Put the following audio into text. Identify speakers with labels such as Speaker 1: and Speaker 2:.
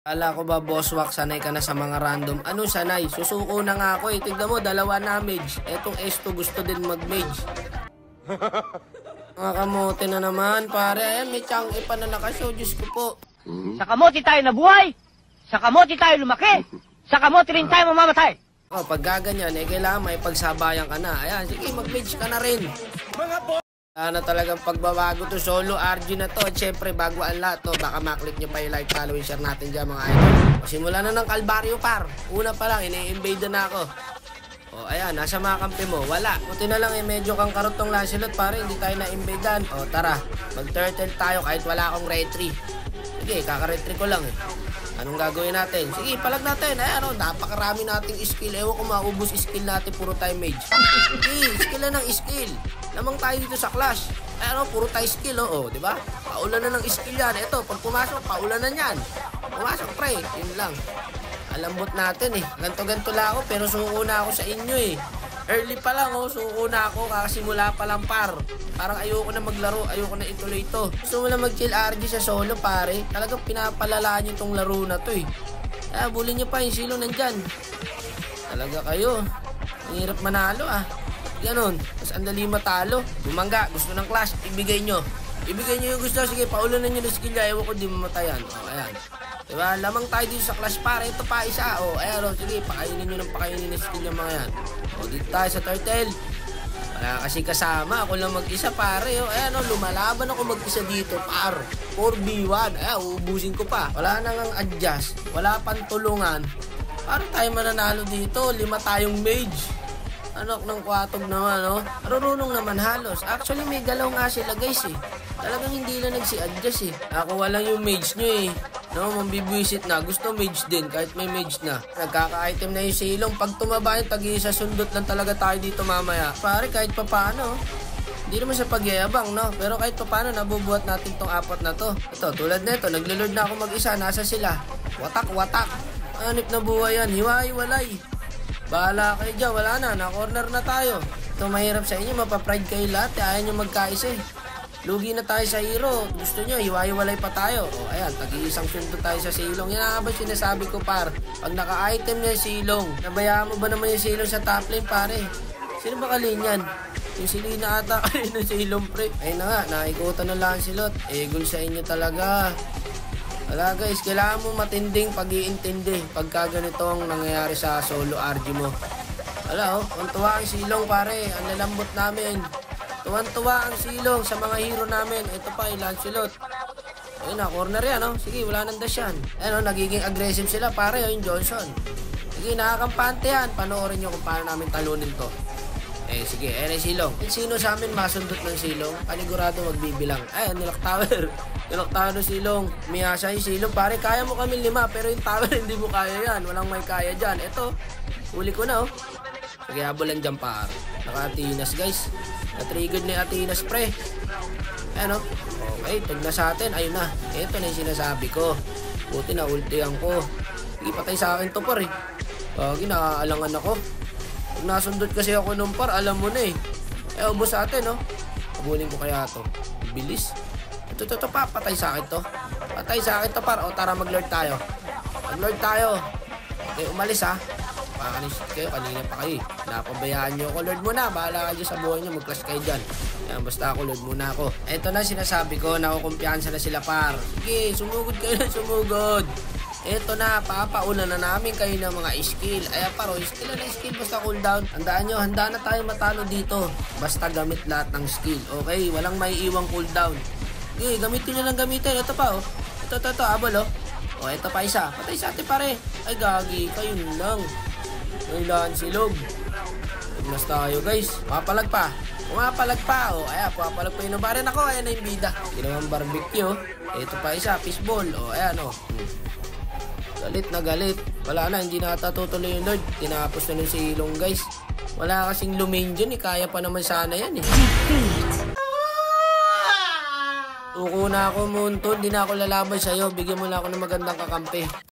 Speaker 1: Kala ko ba, Boss Wax, sanay ka na sa mga random? Ano sanay? Susuko na nga ako eh. Tignan mo, dalawa na mage. Etong S2 gusto din mag-mage. Mga kamote na naman, pare. Ayan, may Chang'e pa na nakashow. Diyos ko po.
Speaker 2: Sa kamote tayo nabuhay. Sa kamote tayo lumaki. Sa kamote rin tayo mamamatay.
Speaker 1: Oh, pag gaganyan, eh, kailangan may pagsabayan ka na. Ayan, sige, mag-mage ka na rin. Na talagang pagbabago to, solo RG na to. At syempre, bago ang lahat to, baka maklik nyo pa yung like, follow, and share natin dyan mga idol. Simula na ng Kalbaryo par. Una pa lang, ini-invade na ako. O, ayan, nasa mga kampi mo. Wala. Buti na lang, medyo kang karotong Lancelot, pare, hindi tayo na-invadean. O, tara, mag-turtle tayo kahit wala akong retry. Sige, kaka-retry ko lang eh. Anong gagawin natin? Sige, palag natin. Ayan, napakarami nating skill. Ewan ko maubos skill natin, puro time mage. Sige, skill na ng skill. Lamang tayo dito sa Clash. Ayan, puro tayo skill, di ba? Paulan na ng skill yan. Ito, pag pumasok, paulan na yan. Pumasok, pre. Yun lang. Alambot natin eh. Ganto-ganto lang ako, pero suko na ako sa inyo eh. Early pa lang, suko na ako. Kakasimula pa lang par. Parang ayoko na maglaro, ayoko na ituloy ito. Gusto mo na mag-chill RG sa solo, pare. Talagang pinapalalaan nyo tong laro na to eh. Kaya bulin nyo pa yung silo nandyan. Talaga kayo. Ang hirap manalo ah. Ganon. Mas andali matalo. Bumangga, gusto ng Clash, ibigay nyo. Ibigay nyo yung gusto. Sige, paulanan nyo ng skill niya. Ewan ko di mamatayan. O, ayan. Diba? Lamang tayo dito sa Clash, pare. Ito pa isa. O, ayan. O, sige, pakainin nyo ng pakainin ng skill niya mga yan. O, dito tayo sa turtle. Wala kasi kasama. Ako lang mag-isa, pare. O, ayan. O, lumalaban ako mag-isa dito, par. 4v1. Ayan, uubusin ko pa. Wala nang adjust. Wala pang tulungan. Paano tayo mananalo dito? 5 tayong mage. Anak ng kwatog naman, Marunong naman halos. Actually, may galaw nga sila, guys, eh. Talagang hindi na nagsi-adjust, eh. Nakuha lang yung mage nyo, eh. Mambibwisit na. Gusto mage din, kahit may mage na. Nagkaka-item na yung silong. Pag tumaba yung tag-iisa, sundot lang talaga tayo dito mamaya. Pare, kahit papaano, hindi naman sa pagyayabang, Pero kahit papaano, nabubuhat natin tong apat na to. Ito, tulad na ito, naglulord na ako mag-isa. Nasa sila. Watak. Anip na buhay yan. Hiwa-hiwalay. Bahala kayo dyan, wala na, na-corner na tayo. Ito mahirap sa inyo, mapapride kayo lahat, ayaw nyo magkaisa eh. Lugi na tayo sa hero, gusto nyo, hiwa-hiwalay pa tayo. O ayan, tag-iisang sundo tayo sa silong. Yan nga ba sinasabi ko par, pag naka-item niya yung silong, nabayaan mo ba naman yung silong sa top lane pare? Sino ba kalinyan? Yung silina ata kayo ng silong pre. Ayun na nga, naikutan na lang silot. Egol sa inyo talaga. Wala guys, kailangan mo matinding pag-iintindi pagka ganito ang nangyayari sa solo RG mo. Wala tuwan-tuwa ang silong pare, ang lalambot namin. Tuwan-tuwa ang silong sa mga hero namin. Ito pa, yung Lancelot. Ayun na, corner yan Sige, wala nang dash yan. Ayun nagiging aggressive sila pare, yung Johnson. Sige, nakakampante yan. Panoorin nyo kung paano namin talunin to. Sige, silong. Sino sa amin masundot ng silong? Panigurado magbibilang. Ay, nilak tower. Nilak tower ng silong. Miyasa yung silong. Pare, kaya mo kami 5, pero yung tower hindi mo kaya yan. Walang may kaya dyan. Ito, huli ko na Sige, habulan dyan par. Naka-Atinas guys. Na-triggered ni Atinas pre. Ayan Okay, tag na sa atin. Ayun na. Ito na yung sinasabi ko. Buti na ultihan ko. Sige, patay sa akin to par eh. Pagi, nakaalangan ako. Pag nasundot kasi ako nung par, alam mo na eh. Ubos sa atin, Habulin ko kaya to. Bilis. Ito, patay sa akin to. Patay sa akin to par. O, tara mag-lord tayo. Mag-lord tayo. Okay, umalis Pakakanisip kayo, kanina pa kayo. Napabayaan nyo ako. Lord muna, bahala kayo sa buhay nyo. Mag-clash kayo dyan. Yan, basta ako, Lord muna ako. Ito na sinasabi ko, nakukumpiyansa na sila par. Sige, sumugod kayo na sumugod. Ito na, papauna na namin kayo ng mga skill. Ayan paro, skill na skill basta cooldown. Handaan nyo, handa na tayo matalo dito. Basta gamit lahat ng skill. Okay, walang may iwang cooldown. Okay, gamitin nyo lang gamitin. Ito pa Ito, abol ito pa isa. Patay sa atin pare. Ay gagi, kayo lang. Kailangan silog. Mas tayo guys. Pumapalag pa. Ayan, pumapalag pa yun. Barin ako, ayan na yung bida. Ginawang barbecue. Ito pa isa, fishball. Ayan Galit na galit. Wala na, hindi na tutuloy yung Lord. Tinapos na ng silong guys. Wala kasing lumain dyan kaya pa naman sana yan Tuko na ako Munton, di na ako lalaban sa'yo. Bigyan mo na ako ng magandang kakampi.